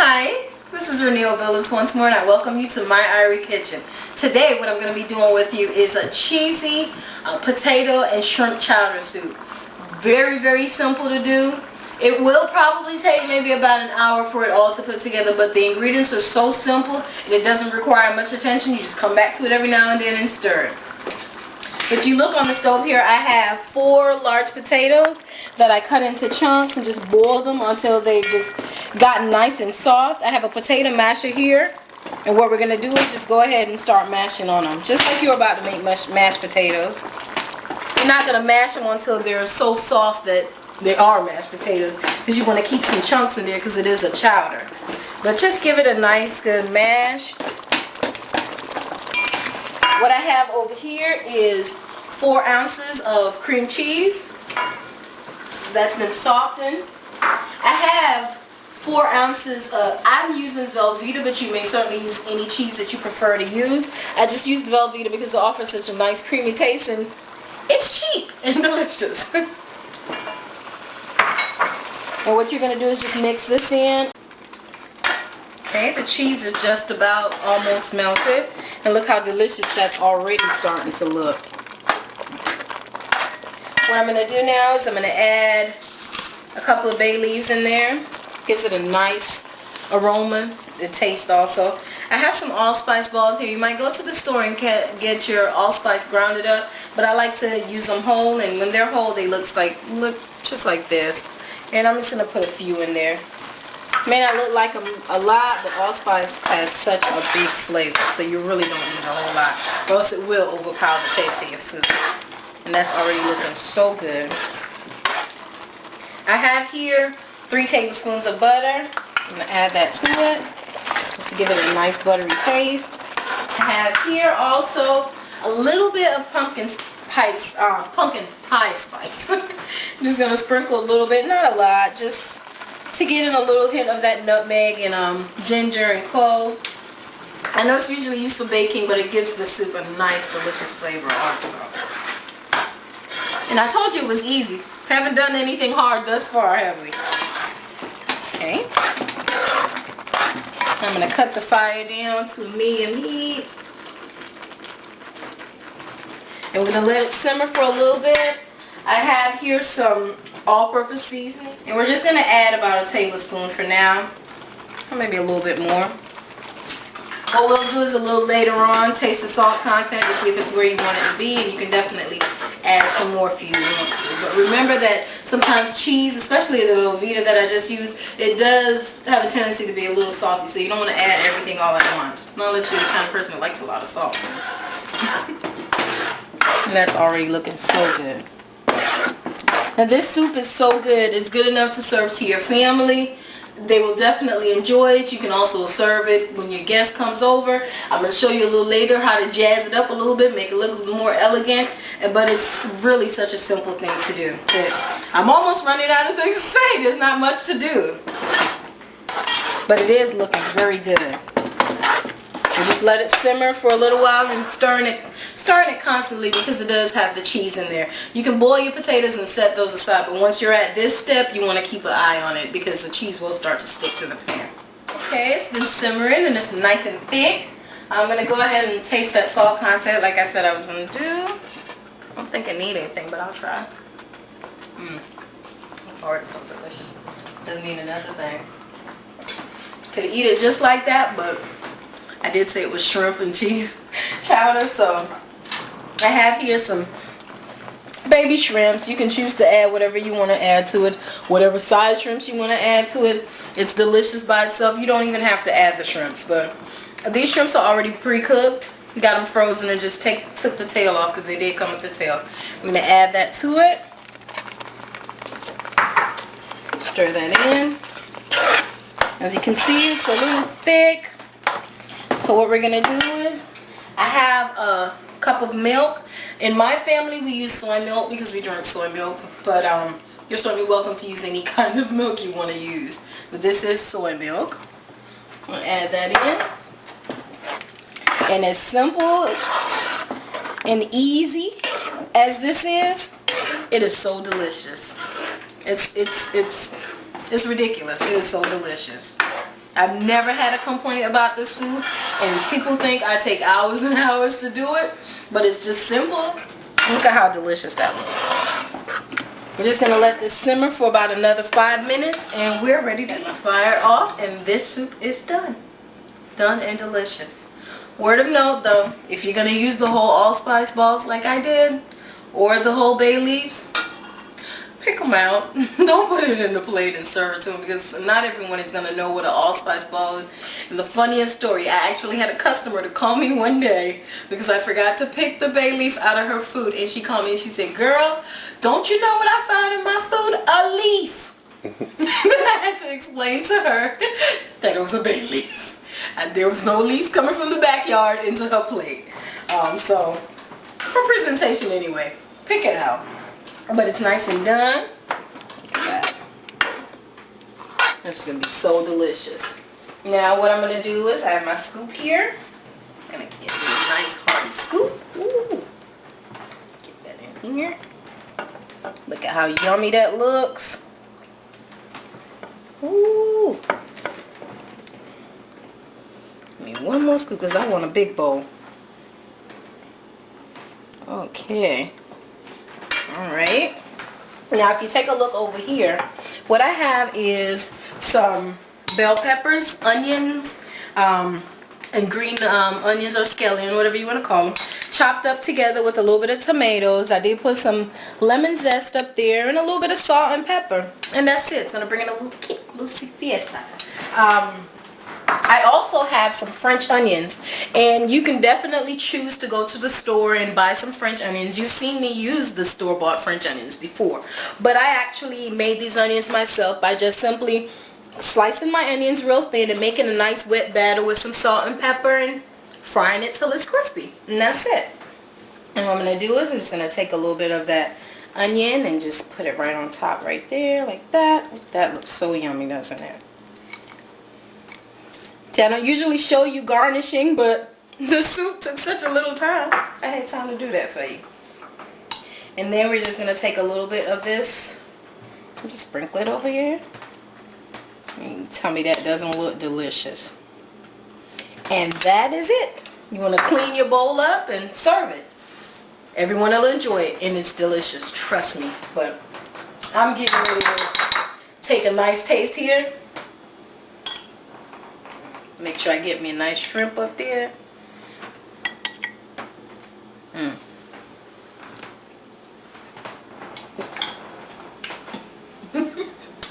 Hi, this is Renee Phillips once more, and I welcome you to my Irie Kitchen. Today what I'm going to be doing with you is a cheesy potato and shrimp chowder soup. Very, very simple to do. It will probably take maybe about an hour for it all to put together, but the ingredients are so simple and it doesn't require much attention. You just come back to it every now and then and stir it. If you look on the stove here, I have 4 large potatoes that I cut into chunks and just boiled them until they've just gotten nice and soft. I have a potato masher here, and what we're going to do is just go ahead and start mashing on them, just like you're about to make mashed potatoes. You're not going to mash them until they're so soft that they are mashed potatoes, because you want to keep some chunks in there because it is a chowder. But just give it a nice good mash. What I have over here is 4 ounces of cream cheese that's been softened. I have 4 ounces of, I'm using Velveeta, but you may certainly use any cheese that you prefer to use. I just used Velveeta because it offers such a nice creamy taste and it's cheap and delicious. And what you're going to do is just mix this in. Okay, the cheese is just about almost melted, and look how delicious that's already starting to look. What I'm going to do now is I'm going to add a couple of bay leaves in there. Gives it a nice aroma, the taste also. I have some allspice balls here. You might go to the store and get your allspice grounded up, but I like to use them whole, and when they're whole they look just like this. And I'm just going to put a few in there. May not look like a lot, but allspice has such a big flavor, so you really don't need a whole lot, or else it will overpower the taste of your food. And that's already looking so good. I have here 3 tablespoons of butter. I'm going to add that to it, just to give it a nice buttery taste. I have here also a little bit of pumpkin pie spice. I'm just going to sprinkle a little bit, not a lot, just to get in a little hint of that nutmeg and ginger and clove. I know it's usually used for baking, but it gives the soup a nice, delicious flavor also. And I told you it was easy. Haven't done anything hard thus far, have we? Okay. I'm going to cut the fire down to medium heat. And we're going to let it simmer for a little bit. I have here some all-purpose seasoning, and we're just going to add about a tablespoon for now, or maybe a little bit more. What we'll do is a little later on taste the salt content to see if it's where you want it to be, and you can definitely add some more if you want to. But remember that sometimes cheese, especially the Velveeta that I just used, it does have a tendency to be a little salty, so you don't want to add everything all at once, not unless you're the kind of person that likes a lot of salt. And that's already looking so good. Now this soup is so good, it's good enough to serve to your family. They will definitely enjoy it. You can also serve it when your guest comes over. I'm going to show you a little later how to jazz it up a little bit, make it look a little more elegant. But it's really such a simple thing to do. I'm almost running out of things to say. There's not much to do. But it is looking very good. And just let it simmer for a little while and stirring it constantly, because it does have the cheese in there. You can boil your potatoes and set those aside, but once you're at this step, you want to keep an eye on it because the cheese will start to stick to the pan. Okay, it's been simmering and it's nice and thick. I'm going to go ahead and taste that salt content like I said I was going to do. I don't think I need anything, but I'll try. It's hard, it's so delicious. Doesn't need another thing. Could eat it just like that, but I did say it was shrimp and cheese chowder, so I have here some baby shrimps. You can choose to add whatever you want to add to it, whatever size shrimps you want to add to it. It's delicious by itself. You don't even have to add the shrimps, but these shrimps are already pre-cooked. Got them frozen and just took the tail off because they did come with the tail. I'm going to add that to it. Stir that in. As you can see, it's a little thick. So what we're going to do is, I have a cup of milk. In my family we use soy milk because we drink soy milk, but you're certainly welcome to use any kind of milk you want to use. But this is soy milk. I'm going to add that in. And as simple and easy as this is, it is so delicious. It's ridiculous. It is so delicious. I've never had a complaint about this soup, and people think I take hours and hours to do it, but it's just simple. Look at how delicious that looks. We're just gonna let this simmer for about another 5 minutes, and we're ready to fire off, and this soup is done. Done and delicious. Word of note though, if you're gonna use the whole allspice balls like I did, or the whole bay leaves, pick them out. Don't put it in the plate and serve it to them, because not everyone is gonna know what an allspice ball is. And the funniest story, I actually had a customer to call me one day because I forgot to pick the bay leaf out of her food, and she called me and she said, "Girl, don't you know what I found in my food? A leaf." I had to explain to her that it was a bay leaf. And there was no leaves coming from the backyard into her plate. So, for presentation anyway, pick it out. But it's nice and done. Look at that. It's going to be so delicious. Now what I'm going to do is I have my scoop here. It's going to get me a nice hearty scoop. Ooh. Get that in here. Look at how yummy that looks. Ooh. Give me one more scoop because I want a big bowl. Okay. Alright. Now if you take a look over here, what I have is some bell peppers, onions, and green onions or scallion, whatever you want to call them, chopped up together with a little bit of tomatoes. I did put some lemon zest up there and a little bit of salt and pepper. And that's it. It's going to bring in a little kick, Lucy Fiesta. I also have some French onions, and you can definitely choose to go to the store and buy some French onions. You've seen me use the store-bought French onions before, but I actually made these onions myself by just simply slicing my onions real thin and making a nice wet batter with some salt and pepper and frying it till it's crispy, and that's it. And what I'm going to do is I'm just going to take a little bit of that onion and just put it right on top right there like that. That looks so yummy, doesn't it? I don't usually show you garnishing, but the soup took such a little time. I had time to do that for you. And then we're just going to take a little bit of this and just sprinkle it over here. And tell me that doesn't look delicious. And that is it. You want to clean your bowl up and serve it. Everyone will enjoy it, and it's delicious, trust me. But I'm getting ready to take a nice taste here. Make sure I get me a nice shrimp up there.